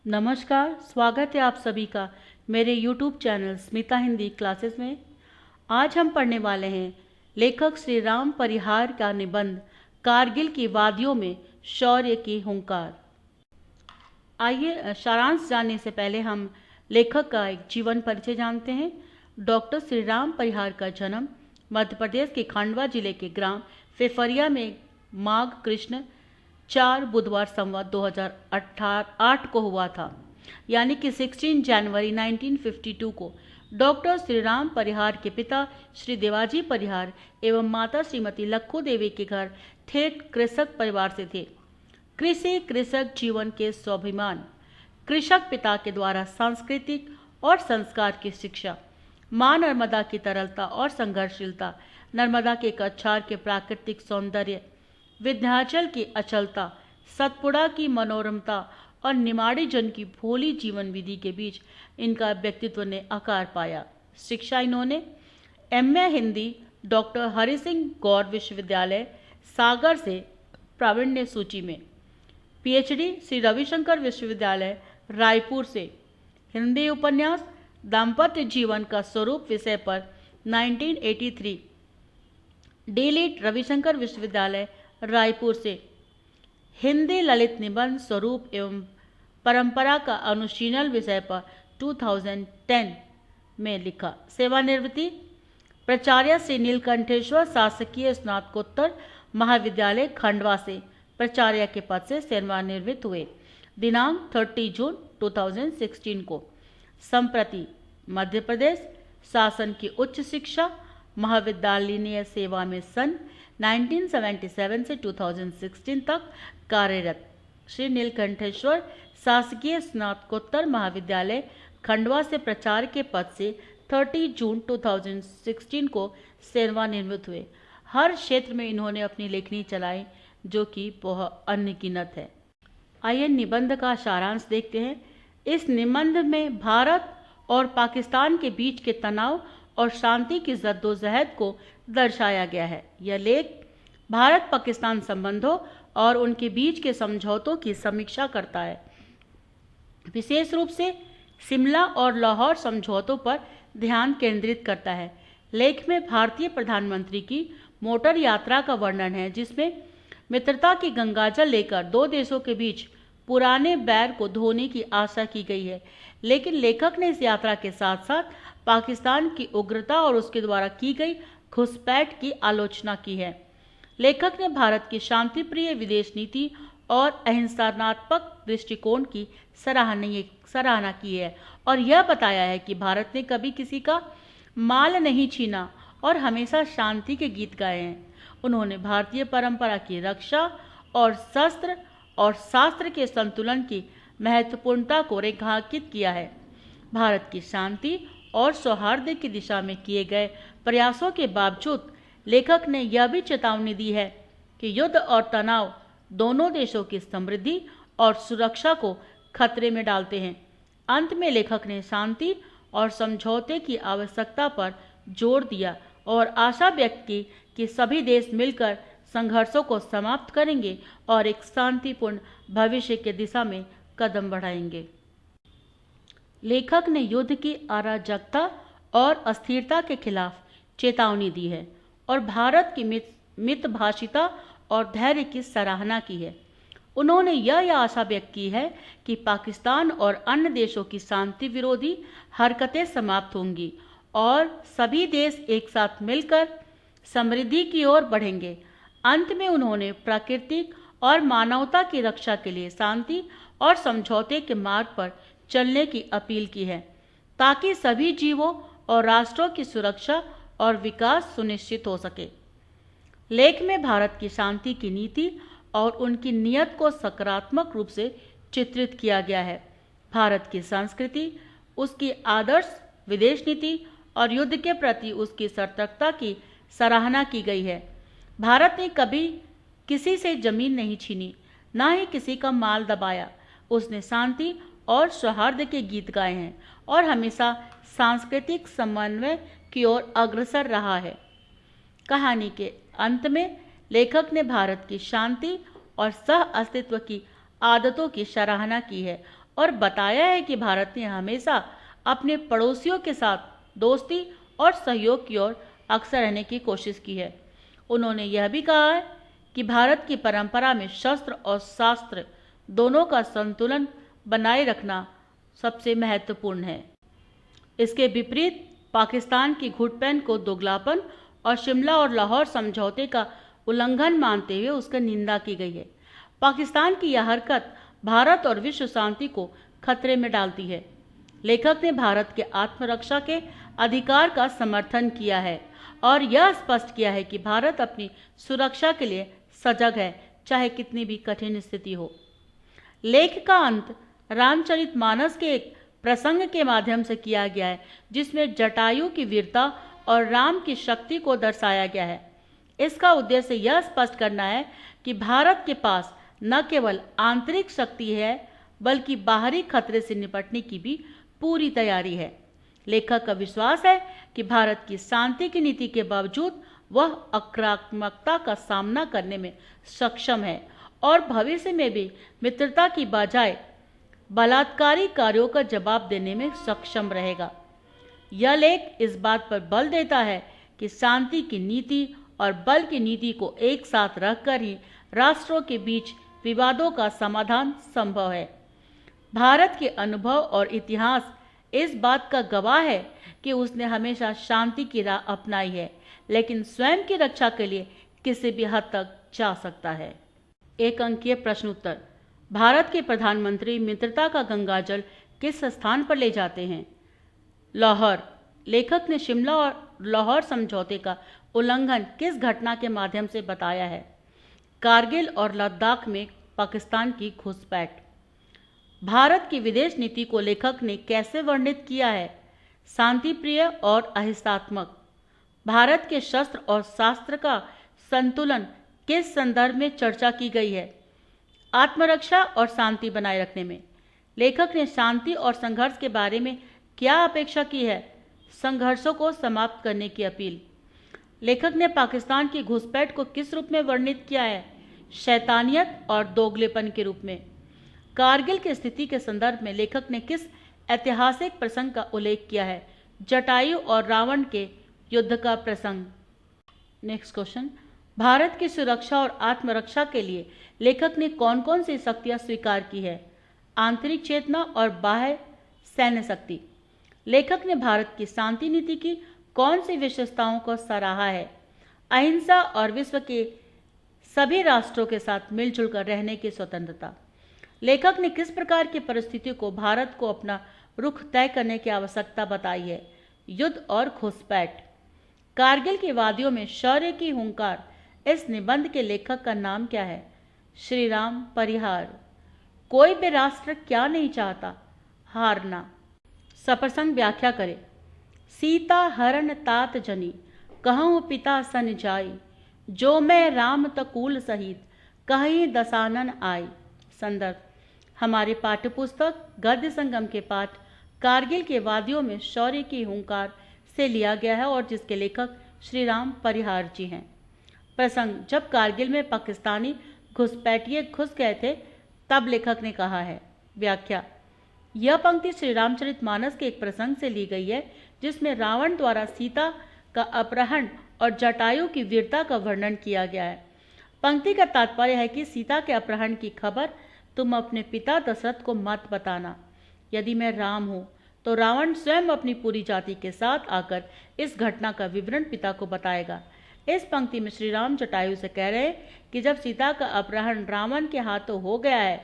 नमस्कार, स्वागत है आप सभी का मेरे YouTube channel Smita Hindi classes में। आज हम पढ़ने वाले हैं लेखक श्री राम परिहार का निबंध कारगिल की वादियों में शौर्य की हुंकार। आइए सारांश जानने से पहले हम लेखक का एक जीवन परिचय जानते हैं। डॉक्टर श्री राम परिहार का जन्म मध्य प्रदेश के खंडवा जिले के ग्राम फेफरिया में माघ कृष्ण 4 बुधवार संवत 2008 को हुआ था, यानी कि 16 जनवरी 1952 को। डॉक्टर श्री राम परिहार के पिता श्री देवाजी परिहार एवं माता श्रीमती लक्खू देवी के घर ठेठ कृषक परिवार से थे। कृषि कृषक जीवन के स्वाभिमान, कृषक पिता के द्वारा सांस्कृतिक और संस्कार की शिक्षा, मां नर्मदा की तरलता और संघर्षशीलता, नर्मदा के कच्छार के प्राकृतिक सौंदर्य, विंध्याचल की अचलता, सतपुड़ा की मनोरमता और निमाड़ी जन की भोली जीवन विधि के बीच इनका व्यक्तित्व ने आकार पाया। शिक्षा इन्होंने एमए हिंदी डॉक्टर हरि सिंह गौर विश्वविद्यालय सागर से प्रावीण्य सूची में, पीएचडी श्री रविशंकर विश्वविद्यालय रायपुर से, हिंदी उपन्यास दाम्पत्य जीवन का स्वरूप विषय पर 1983, डीलिट रविशंकर विश्वविद्यालय रायपुर से, हिंदी ललित निबंध स्वरूप एवं परंपरा का अनुशीलन विषय पर 2010 में लिखा। सेवानिवृत्ति प्राचार्य श्री नीलकंठेश्वर शासकीय स्नातकोत्तर महाविद्यालय खंडवा से प्राचार्य के पद से सेवानिवृत्त हुए दिनांक 30 जून 2016 को। संप्रति मध्य प्रदेश शासन की उच्च शिक्षा महाविद्यालयीय सेवा में सन 1977 से 2016 तक कार्यरत। श्री नीलकंठेश्वर शासकीय स्नातकोत्तर महाविद्यालय खंडवा से प्राचार्य के पद से 30 जून 2016 को सेवानिवृत्त हुए। हर क्षेत्र में इन्होंने अपनी लेखनी चलाई, जो कि बहुत अनगिनत है। आइए निबंध का सारांश देखते हैं। इस निबंध में भारत और पाकिस्तान के बीच के तनाव और शांति की जद्दोजहद को दर्शाया गया है। यह लेख भारत पाकिस्तान संबंधों और उनके बीच के समझौतों की समीक्षा करता है। विशेष रूप से शिमला और लाहौर समझौतों पर ध्यान केंद्रित करता है। लेख में भारतीय प्रधानमंत्री की मोटर यात्रा का वर्णन है, जिसमें मित्रता की गंगाजल लेकर दो देशों के बीच पुराने बैर को धोने की आशा की गई है। लेकिन लेखक ने इस यात्रा के साथ साथ पाकिस्तान की उग्रता और उसके द्वारा की गई घुसपैठ की आलोचना की है। लेखक ने भारत की शांतिप्रिय विदेश नीति और अहिंसात्मक दृष्टिकोण की सराहना की है और यह बताया है कि भारत ने कभी किसी का माल नहीं छीना और हमेशा शांति के गीत गाए हैं। उन्होंने भारतीय परंपरा की रक्षा और शस्त्र और शास्त्र के संतुलन की महत्वपूर्णता को रेखांकित किया है। भारत की शांति और सौहार्द की दिशा में किए गए प्रयासों के बावजूद लेखक ने यह भी चेतावनी दी है कि युद्ध और तनाव दोनों देशों की समृद्धि और सुरक्षा को खतरे में डालते हैं। अंत में लेखक ने शांति और समझौते की आवश्यकता पर जोर दिया और आशा व्यक्त की कि सभी देश मिलकर संघर्षों को समाप्त करेंगे और एक शांतिपूर्ण भविष्य की दिशा में कदम बढ़ाएंगे। लेखक ने युद्ध की अराजकता और अस्थिरता के खिलाफ चेतावनी दी है और भारत की मितभाषिता और धैर्य की सराहना की है। उन्होंने यह आशा व्यक्त की है कि पाकिस्तान और अन्य देशों की शांति विरोधी हरकतें समाप्त होंगी और सभी देश एक साथ मिलकर समृद्धि की ओर बढ़ेंगे। अंत में उन्होंने प्राकृतिक और मानवता की रक्षा के लिए शांति और समझौते के मार्ग पर चलने की अपील की है, ताकि सभी जीवों और राष्ट्रों की सुरक्षा और विकास सुनिश्चित हो सके। लेख में भारत की शांति की नीति और उनकी नीयत को सकारात्मक रूप से चित्रित किया गया है। भारत की संस्कृति, उसकी आदर्श विदेश नीति और युद्ध के प्रति उसकी सतर्कता की सराहना की गई है। भारत ने कभी किसी से जमीन नहीं छीनी, ना ही किसी का माल दबाया। उसने शांति और सौहार्द के गीत गाए हैं और हमेशा सांस्कृतिक समन्वय की ओर अग्रसर रहा है। कहानी के अंत में लेखक ने भारत की शांति और सह अस्तित्व की आदतों की सराहना की है और बताया है कि भारत ने हमेशा अपने पड़ोसियों के साथ दोस्ती और सहयोग की ओर अक्सर रहने की कोशिश की है। उन्होंने यह भी कहा है कि भारत की परंपरा में शस्त्र और शास्त्र दोनों का संतुलन बनाए रखना सबसे महत्वपूर्ण है। इसके विपरीत पाकिस्तान की घुटपैठ को दोगलापन और शिमला और लाहौर समझौते का उल्लंघन मानते हुए उसकी निंदा की गई है। पाकिस्तान की यह हरकत भारत और विश्व शांति को खतरे में डालती है। लेखक ने भारत के आत्मरक्षा के अधिकार का समर्थन किया है और यह स्पष्ट किया है कि भारत अपनी सुरक्षा के लिए सजग है, चाहे कितनी भी कठिन स्थिति हो। लेख का अंत रामचरितमानस के एक प्रसंग के माध्यम से किया गया है, जिसमें जटायु की वीरता और राम की शक्ति को दर्शाया गया है। इसका उद्देश्य यह स्पष्ट करना है कि भारत के पास न केवल आंतरिक शक्ति है, बल्कि बाहरी खतरे से निपटने की भी पूरी तैयारी है। लेखक का विश्वास है कि भारत की शांति की नीति के बावजूद वह आक्रामकता का सामना करने में सक्षम है और भविष्य में भी मित्रता की बजाय बलात्कारी कार्यों का जवाब देने में सक्षम रहेगा। यह लेख इस बात पर बल देता है कि शांति की नीति और बल की नीति को एक साथ रखकर ही राष्ट्रों के बीच विवादों का समाधान संभव है। भारत के अनुभव और इतिहास इस बात का गवाह है कि उसने हमेशा शांति की राह अपनाई है, लेकिन स्वयं की रक्षा के लिए किसी भी हद तक जा सकता है। एक अंकीय प्रश्न उत्तर। भारत के प्रधानमंत्री मित्रता का गंगाजल किस स्थान पर ले जाते हैं? लाहौर। लेखक ने शिमला और लाहौर समझौते का उल्लंघन किस घटना के माध्यम से बताया है? कारगिल और लद्दाख में पाकिस्तान की घुसपैठ। भारत की विदेश नीति को लेखक ने कैसे वर्णित किया है? शांतिप्रिय और अहिंसात्मक। भारत के शस्त्र और शास्त्र का संतुलन किस संदर्भ में चर्चा की गई है? आत्मरक्षा और शांति बनाए रखने में। लेखक ने शांति और संघर्ष के बारे में क्या अपेक्षा की है? संघर्षों को समाप्त करने की अपील। लेखक ने पाकिस्तान की घुसपैठ को किस रूप में वर्णित किया है? शैतानियत और दोगलेपन के रूप में। कारगिल की स्थिति के संदर्भ में लेखक ने किस ऐतिहासिक प्रसंग का उल्लेख किया है? जटायु और रावण के युद्ध का प्रसंग। Next question. भारत की सुरक्षा और आत्मरक्षा के लिए लेखक ने कौन कौन सी शक्तियां स्वीकार की है? आंतरिक चेतना और बाह्य सैन्य शक्ति। लेखक ने भारत की शांति नीति की कौन सी विशेषताओं को सराहा है? अहिंसा और विश्व के सभी राष्ट्रों के साथ मिलजुल कर रहने की स्वतंत्रता। लेखक ने किस प्रकार की परिस्थितियों को भारत को अपना रुख तय करने की आवश्यकता बताई है? युद्ध और घुसपैठ। कारगिल की वादियों में शौर्य की हुंकार। इस निबंध के लेखक का नाम क्या है? श्री राम परिहार। कोई भी राष्ट्र क्या नहीं चाहता? हारना। सप्रसंग व्याख्या करें। सीता हरण तात जनी, कहूँ पिता सन जाई, जो मैं राम तकुल सहित, कहीं दसानन आई। संदर्भ। हमारे पाठ्यपुस्तक गद्य संगम के पाठ कारगिल के वादियों में शौर्य की हुंकार से लिया गया है और जिसके लेखक श्री राम परिहार जी हैं। प्रसंग। जब कारगिल में पाकिस्तानी घुसपैठिए घुस गए थे तब लेखक ने कहा है। व्याख्या। यह पंक्ति श्री रामचरितमानस के एक प्रसंग से ली गई है जिसमें रावण द्वारा सीता का अपहरण और जटायु की वीरता का वर्णन किया गया है। पंक्ति का तात्पर्य है कि सीता के अपहरण की खबर तुम अपने पिता दशरथ को मत बताना। यदि मैं राम हूँ तो रावण स्वयं अपनी पूरी जाति के साथ आकर इस घटना का विवरण पिता को बताएगा। इस पंक्ति में श्री राम जटायु से कह रहे हैं कि जब सीता का अपहरण रावण के हाथों हो गया है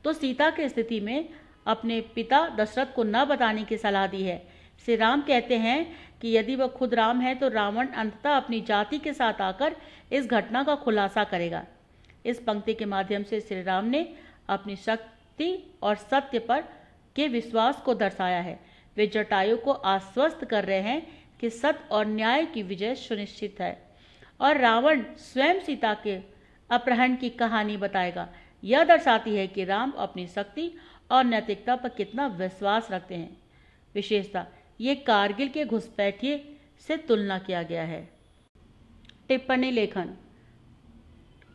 तो सीता की स्थिति में अपने पिता दशरथ को न बताने की सलाह दी है। श्री राम कहते हैं कि यदि वह खुद राम है तो रावण अंततः अपनी जाति के साथ आकर इस घटना का खुलासा करेगा। इस पंक्ति के माध्यम से श्री राम ने अपनी शक्ति और सत्य पर के विश्वास को दर्शाया है। वे जटायु को आश्वस्त कर रहे हैं कि सत्य और न्याय की विजय सुनिश्चित है और रावण स्वयं सीता के अपहरण की कहानी बताएगा। यह दर्शाती है कि राम अपनी शक्ति और नैतिकता पर कितना विश्वास रखते हैं। विशेषता। ये कारगिल के घुसपैठिए से तुलना किया गया है। टिप्पणी लेखन।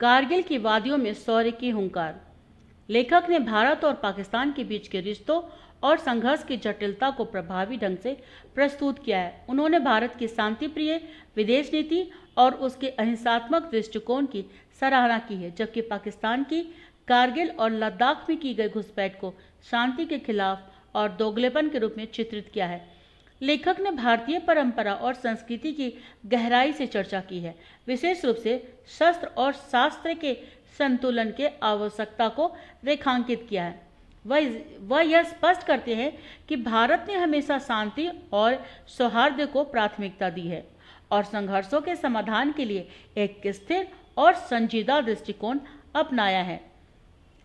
कारगिल की वादियों में शौर्य की हुंकार। लेखक ने भारत और पाकिस्तान के बीच के रिश्तों और संघर्ष की जटिलता को प्रभावी ढंग से प्रस्तुत किया है। उन्होंने भारत की शांतिप्रिय विदेश नीति और उसके अहिंसात्मक दृष्टिकोण की सराहना की है, जबकि पाकिस्तान की कारगिल और लद्दाख में की गई घुसपैठ को शांति के खिलाफ और दोगलेपन के रूप में चित्रित किया है। लेखक ने भारतीय परंपरा और संस्कृति की गहराई से चर्चा की है, विशेष रूप से शस्त्र और शास्त्र के संतुलन के आवश्यकता को रेखांकित किया है। वह यह स्पष्ट करते हैं कि भारत ने हमेशा शांति और सौहार्द को प्राथमिकता दी है और संघर्षों के समाधान के लिए एक स्थिर और संजीदा दृष्टिकोण अपनाया है।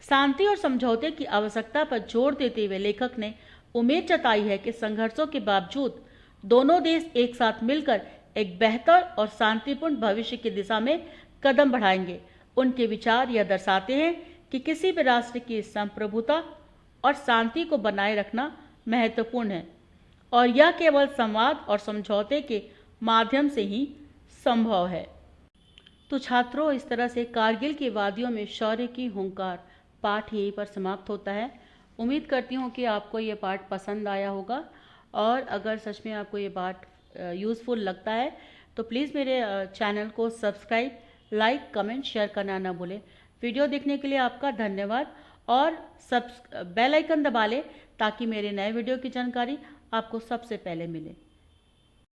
शांति और समझौते की आवश्यकता पर जोर देते हुए लेखक ने उम्मीद जताई है कि संघर्षों के बावजूद दोनों देश एक साथ मिलकर एक बेहतर और शांतिपूर्ण भविष्य की दिशा में कदम बढ़ाएंगे। उनके विचार यह दर्शाते हैं कि किसी भी राष्ट्र की संप्रभुता और शांति को बनाए रखना महत्वपूर्ण है और यह केवल संवाद और समझौते के माध्यम से ही संभव है। तो छात्रों, इस तरह से कारगिल की वादियों में शौर्य की हुंकार पाठ यहीं पर समाप्त होता है। उम्मीद करती हूँ कि आपको ये पाठ पसंद आया होगा और अगर सच में आपको ये पाठ यूज़फुल लगता है तो प्लीज़ मेरे चैनल को सब्सक्राइब, लाइक, कमेंट, शेयर करना ना भूलें। वीडियो देखने के लिए आपका धन्यवाद और बेल आइकन दबा लें ताकि मेरे नए वीडियो की जानकारी आपको सबसे पहले मिले।